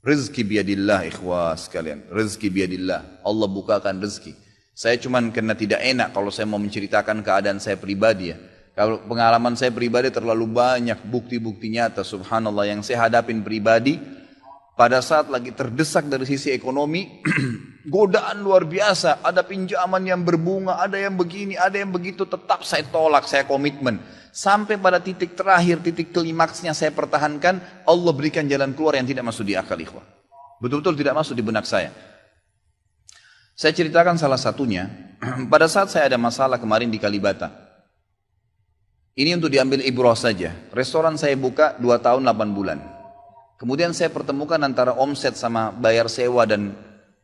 Rezeki biadillah ikhwas sekalian. Rezeki biadillah. Allah bukakan rezeki. Saya cuman karena tidak enak kalau saya mau menceritakan keadaan saya pribadi ya. Kalau pengalaman saya pribadi terlalu banyak bukti-bukti nyata subhanallah yang saya hadapin pribadi. Pada saat lagi terdesak dari sisi ekonomi, godaan luar biasa. Ada pinjaman yang berbunga, ada yang begini, ada yang begitu. Tetap saya tolak, saya komitmen. Sampai pada titik terakhir, titik klimaksnya saya pertahankan, Allah berikan jalan keluar yang tidak masuk di akal ikhwah. Betul-betul tidak masuk di benak saya. Saya ceritakan salah satunya, pada saat saya ada masalah kemarin di Kalibata. Ini untuk diambil ibrah saja. Restoran saya buka 2 tahun 8 bulan. Kemudian saya pertemukan antara omset sama bayar sewa dan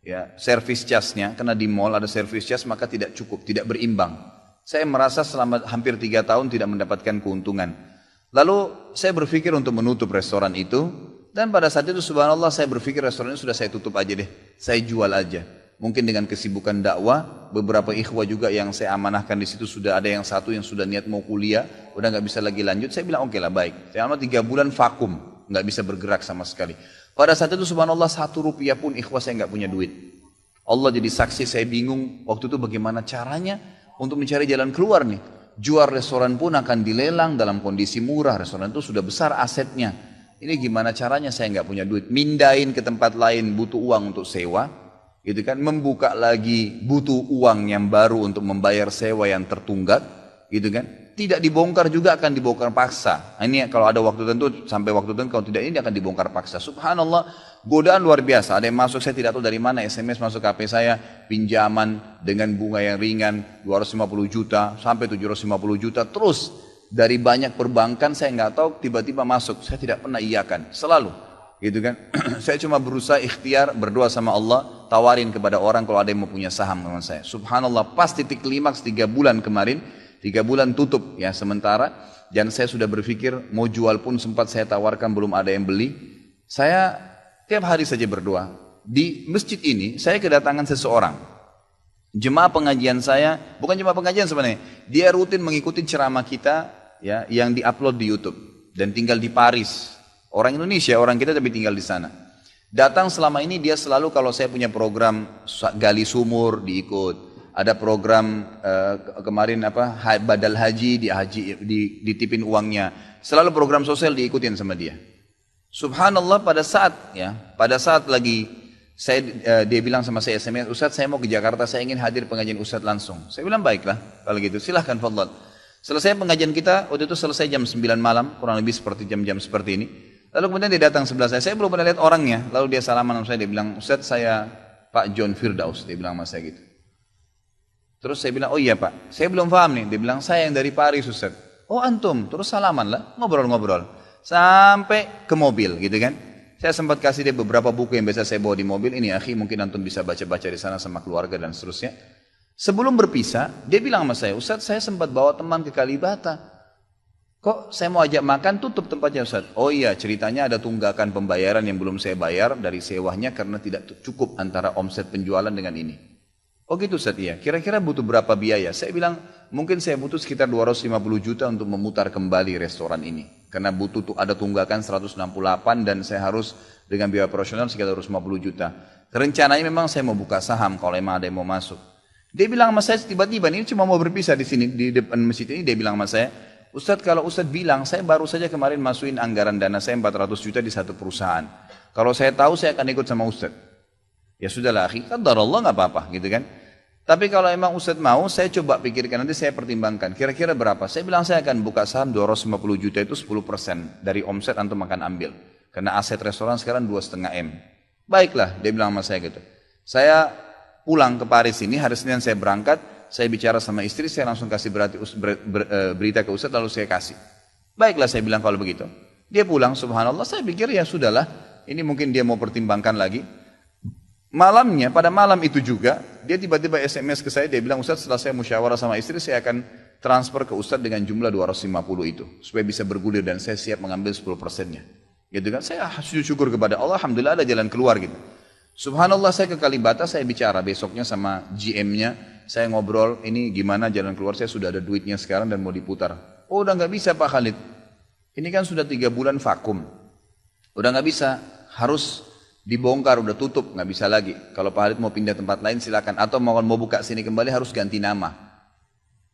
ya, service charge-nya. Karena di mall ada service charge maka tidak cukup, tidak berimbang. Saya merasa selama hampir 3 tahun tidak mendapatkan keuntungan. Lalu saya berpikir untuk menutup restoran itu. Dan pada saat itu subhanallah saya berpikir restoran ini sudah saya tutup aja deh. Saya jual aja. Mungkin dengan kesibukan dakwah. Beberapa ikhwah juga yang saya amanahkan di situ sudah ada yang satu yang sudah niat mau kuliah. Udah gak bisa lagi lanjut. Saya bilang oke lah baik. Selama 3 bulan vakum. Gak bisa bergerak sama sekali. Pada saat itu subhanallah 1 rupiah pun ikhwah saya gak punya duit. Allah jadi saksi saya bingung. Waktu itu bagaimana caranya untuk mencari jalan keluar nih. Jual restoran pun akan dilelang dalam kondisi murah. Restoran itu sudah besar asetnya. Ini gimana caranya saya nggak punya duit. Mindahin ke tempat lain butuh uang untuk sewa. Gitu kan. Membuka lagi butuh uang yang baru untuk membayar sewa yang tertunggak. Gitu kan. Tidak dibongkar juga akan dibongkar paksa. Ini kalau ada waktu tentu sampai waktu tentu. Kalau tidak ini akan dibongkar paksa. Subhanallah. Godaan luar biasa. Ada yang masuk saya tidak tahu dari mana. SMS masuk HP saya. Pinjaman dengan bunga yang ringan. 250 juta sampai 750 juta. Terus dari banyak perbankan saya nggak tahu tiba-tiba masuk. Saya tidak pernah iyakan. Selalu. Gitu kan. Saya cuma berusaha ikhtiar berdoa sama Allah. Tawarin kepada orang kalau ada yang mau punya saham dengan saya. Subhanallah. Pas titik klimaks 3 bulan kemarin. 3 bulan tutup ya sementara. Dan saya sudah berpikir mau jual pun sempat saya tawarkan belum ada yang beli. Saya tiap hari saja berdoa. Di masjid ini saya kedatangan seseorang. Jemaah pengajian saya, bukan jemaah pengajian sebenarnya. Dia rutin mengikuti ceramah kita ya yang diupload di YouTube dan tinggal di Paris. Orang Indonesia, orang kita tapi tinggal di sana. Datang selama ini dia selalu kalau saya punya program gali sumur diikut. Ada program kemarin badal haji ditipin uangnya. Selalu program sosial diikutin sama dia. Subhanallah pada saat lagi dia bilang sama saya SMS, Ustaz saya mau ke Jakarta, saya ingin hadir pengajian Ustaz langsung. Saya bilang baiklah kalau gitu silahkan fadhal. Selesai pengajian kita waktu itu selesai jam 9 malam kurang lebih seperti jam-jam seperti ini. Lalu kemudian dia datang sebelah saya belum pernah lihat orangnya. Lalu dia salaman sama saya, dia bilang Ustaz saya Pak John Firdaus, dia bilang sama saya gitu. Terus saya bilang, oh iya Pak, saya belum paham nih. Dia bilang, saya yang dari Paris Ustaz. Oh antum, terus salaman lah, ngobrol-ngobrol. Sampai ke mobil gitu kan. Saya sempat kasih dia beberapa buku yang biasa saya bawa di mobil. Ini akhi mungkin antum bisa baca-baca di sana sama keluarga dan seterusnya. Sebelum berpisah, dia bilang sama saya, Ustaz saya sempat bawa teman ke Kalibata. Kok saya mau ajak makan, tutup tempatnya Ustaz. Oh iya, ceritanya ada tunggakan pembayaran yang belum saya bayar dari sewanya karena tidak cukup antara omset penjualan dengan ini. Oh gitu Ustaz, iya. Kira-kira butuh berapa biaya? Saya bilang, mungkin saya butuh sekitar 250 juta untuk memutar kembali restoran ini. Karena butuh ada tunggakan 168 dan saya harus dengan biaya operasional sekitar 250 juta. Rencananya memang saya mau buka saham kalau memang ada yang mau masuk. Dia bilang sama saya tiba-tiba, ini cuma mau berpisah di sini, di depan masjid ini, dia bilang sama saya, Ustaz kalau Ustaz bilang, saya baru saja kemarin masukin anggaran dana saya 400 juta di satu perusahaan. Kalau saya tahu saya akan ikut sama Ustaz. Ya sudahlah akhi, qadarullah nggak apa-apa gitu kan. Tapi kalau emang Ustaz mau, saya coba pikirkan nanti saya pertimbangkan. Kira-kira berapa? Saya bilang saya akan buka saham 250 juta itu 10% dari omset antum akan ambil. Karena aset restoran sekarang 2,5 M. Baiklah, dia bilang sama saya gitu. Saya pulang ke Paris ini, hari Senin saya berangkat, saya bicara sama istri, saya langsung kasih berita ke Ustaz lalu saya kasih. Baiklah saya bilang kalau begitu. Dia pulang, subhanallah, saya pikir ya sudahlah, ini mungkin dia mau pertimbangkan lagi. Malamnya, pada malam itu juga, dia tiba-tiba SMS ke saya, dia bilang, Ustaz setelah saya musyawarah sama istri, saya akan transfer ke Ustaz dengan jumlah 250 itu, supaya bisa bergulir dan saya siap mengambil 10%-nya. Gitu kan, saya sujud syukur kepada Allah, alhamdulillah ada jalan keluar gitu. Subhanallah saya ke Kalibata, saya bicara besoknya sama GM-nya, saya ngobrol, ini gimana jalan keluar, saya sudah ada duitnya sekarang dan mau diputar. Oh udah gak bisa Pak Khalid, ini kan sudah 3 bulan vakum, udah gak bisa, harus dibongkar, udah tutup, nggak bisa lagi. Kalau Pak Halid mau pindah tempat lain silakan, atau mau buka sini kembali harus ganti nama.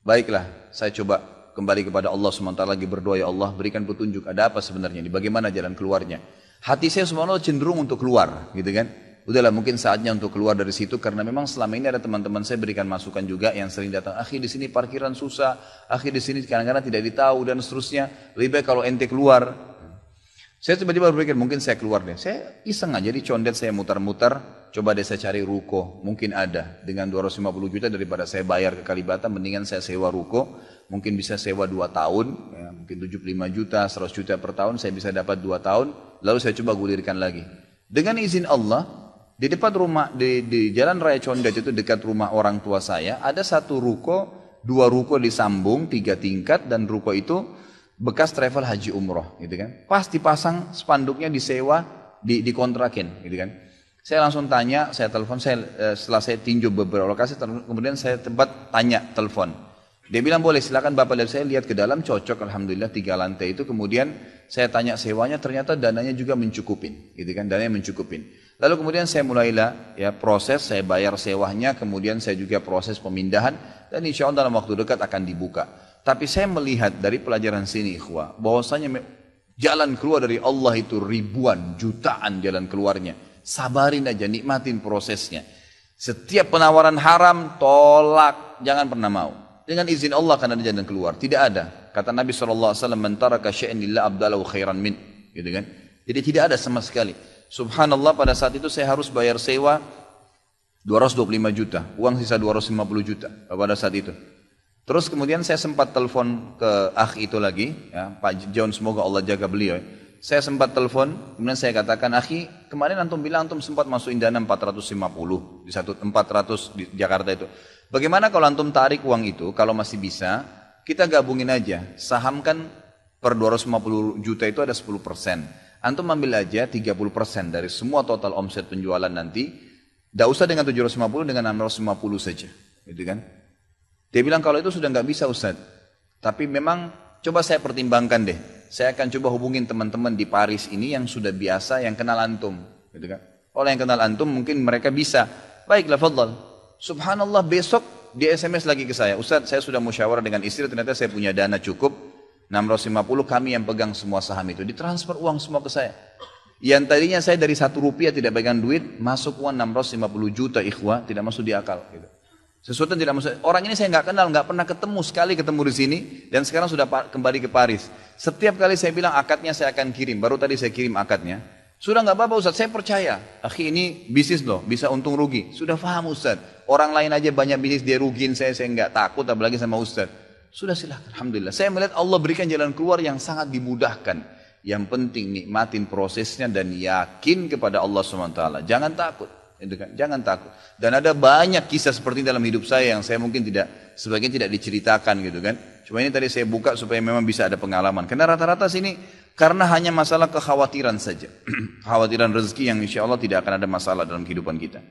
Baiklah, saya coba kembali kepada Allah SWT lagi berdoa, ya Allah berikan petunjuk, ada apa sebenarnya ini, bagaimana jalan keluarnya. Hati saya subhanallah cenderung untuk keluar, gitu kan. Udahlah mungkin saatnya untuk keluar dari situ, karena memang selama ini ada teman-teman saya berikan masukan juga yang sering datang, akhi di sini parkiran susah, akhi di sini kadang-kadang tidak ditahu dan seterusnya, lebih baik kalau ente keluar. Saya tiba-tiba berpikir mungkin saya keluar deh, saya iseng aja di condet saya mutar-mutar, coba deh saya cari ruko, mungkin ada, dengan 250 juta daripada saya bayar ke Kalibata, mendingan saya sewa ruko, mungkin bisa sewa 2 tahun, ya, mungkin 75 juta, 100 juta per tahun, saya bisa dapat 2 tahun, lalu saya coba gulirkan lagi. Dengan izin Allah, di depan rumah, di Jalan Raya Condet itu dekat rumah orang tua saya, ada 1 ruko, 2 ruko disambung, 3 tingkat, dan ruko itu bekas travel haji umroh, gitu kan. Pas dipasang spanduknya disewa, dikontrakin, gitu kan. Saya langsung tanya, saya telepon, setelah saya tinjau beberapa lokasi, kemudian saya tanya telepon. Dia bilang boleh, silakan Bapak lihat, saya lihat ke dalam, cocok, alhamdulillah 3 lantai itu. Kemudian saya tanya sewanya, ternyata dananya juga mencukupin, gitu kan, dananya mencukupin. Lalu kemudian saya mulailah ya proses, saya bayar sewanya, kemudian saya juga proses pemindahan, dan insya Allah dalam waktu dekat akan dibuka. Tapi saya melihat dari pelajaran sini ikhwah, bahwasanya jalan keluar dari Allah itu ribuan, jutaan jalan keluarnya. Sabarin aja, nikmatin prosesnya. Setiap penawaran haram, tolak, jangan pernah mau. Dengan izin Allah akan ada jalan keluar. Tidak ada. Kata Nabi SAW, "Man taraka syai'an lillah abdalahu khairan min." Gitu kan? Jadi tidak ada sama sekali. Subhanallah, pada saat itu saya harus bayar sewa 225 juta. Uang sisa 250 juta pada saat itu. Terus kemudian saya sempat telepon ke akh itu lagi, ya, Pak John, semoga Allah jaga beliau. Saya sempat telepon, kemudian saya katakan, akhi, kemarin antum bilang antum sempat masukin dana 450 di 400 di Jakarta itu. Bagaimana kalau antum tarik uang itu, kalau masih bisa, kita gabungin aja. Saham kan per 250 juta itu ada 10%. Antum ambil aja 30% dari semua total omset penjualan nanti. Tidak usah dengan 750, dengan 650 saja. Gitu kan? Dia bilang kalau itu sudah nggak bisa Ustaz. Tapi memang coba saya pertimbangkan deh. Saya akan coba hubungin teman-teman di Paris ini yang sudah biasa, yang kenal antum. Gitu kan? Kalau yang kenal antum mungkin mereka bisa. Baiklah, fadhal. Subhanallah, besok dia SMS lagi ke saya. Ustaz, saya sudah musyawarah dengan istri, ternyata saya punya dana cukup. 650, kami yang pegang semua saham itu. Ditransfer uang semua ke saya. Yang tadinya saya dari 1 rupiah tidak pegang duit, masuk uang 650 juta ikhwah, tidak masuk di akal. Gitu. Sesuatu yang tidak masuk. Orang ini saya nggak kenal, nggak pernah ketemu, sekali ketemu di sini, dan sekarang sudah kembali ke Paris. Setiap kali saya bilang akadnya saya akan kirim, baru tadi saya kirim akadnya. Sudah nggak apa-apa Ustaz, saya percaya. Akhi, ini bisnis loh, bisa untung rugi. Sudah paham Ustaz. Orang lain aja banyak bisnis dia rugiin saya nggak takut, apalagi sama Ustaz. Sudah silakan, alhamdulillah. Saya melihat Allah berikan jalan keluar yang sangat dimudahkan. Yang penting nikmatin prosesnya dan yakin kepada Allah SWT. Jangan takut, jangan takut. Dan ada banyak kisah seperti dalam hidup saya yang saya mungkin sebagian tidak diceritakan gitu kan. Cuma ini tadi saya buka supaya memang bisa ada pengalaman. Karena rata-rata sini karena hanya masalah kekhawatiran saja. Kekhawatiran rezeki yang insya Allah tidak akan ada masalah dalam kehidupan kita.